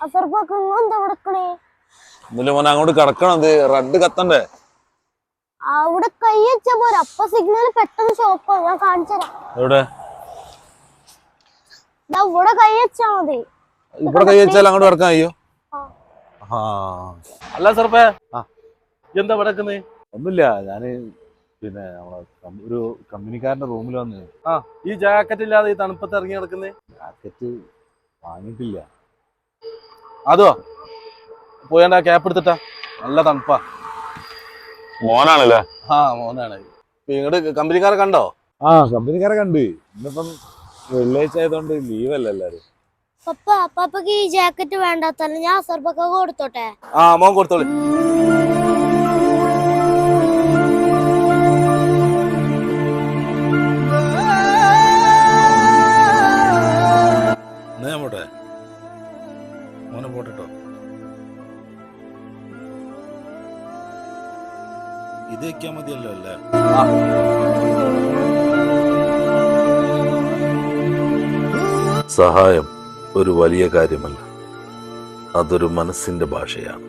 അസർപ്പാക്ക് എന്താ കിടക്കണേ? ഇന്നലെ മോനെ അങ്ങോട്ട് കിടക്കണം, റെഡ് കത്തണ്ടേ? അവിടെ കൈ വെച്ചാ പോരാ, അപ്പൊ സിഗ്നൽ പെട്ടെന്ന് ഷോപ്പോ. ഞാൻ കാണിച്ചുതരാം. എവിടെ? ഇവിടെ കൈ വെച്ചാ മതി. ഇവിടെ കൈ വെച്ചാൽ അങ്ങോട്ട് കിടക്കാൻ അയ്യോ. അല്ല സർപ്പേ, എന്താ കിടക്കുന്നേ? ഒന്നുമില്ല, ഞാന് പിന്നെ ഒരു കമ്പനിക്കാരന്റെ റൂമിൽ വന്ന്. ഈ ജാക്കറ്റ് ഇല്ലാതെ ഈ തണുപ്പത്ത് ഇറങ്ങി നടക്കുന്നേ? ജാക്കറ്റ് വാങ്ങിയിട്ടില്ല. അതോ പോയാണ്ട് ആ ക്യാപ്പ് എടുത്തിട്ടാ, നല്ല തണുപ്പാ. മോനാണല്ലേ? മോനാണ്. ഇങ്ങോട്ട് കമ്പനിക്കാരെ കണ്ടോ? കമ്പനിക്കാരെ കണ്ട്. ഇന്നിപ്പം വെള്ളിയാഴ്ച ആയതുകൊണ്ട് ലീവല്ല എല്ലാരും. പപ്പക്ക് ഈ ജാക്കറ്റ് വേണ്ടാത്തല്ല, ഞാൻ അസർപ്പക്ക കൊടുത്തോട്ടെ? മോൻ കൊടുത്തോളി. പോട്ടെ മോനെ, പോട്ടോ. ഇത് വെക്കാൻ മതിയല്ലോ അല്ലേ? സഹായം ഒരു വലിയ കാര്യമല്ല, അതൊരു മനസ്സിന്റെ ഭാഷയാണ്.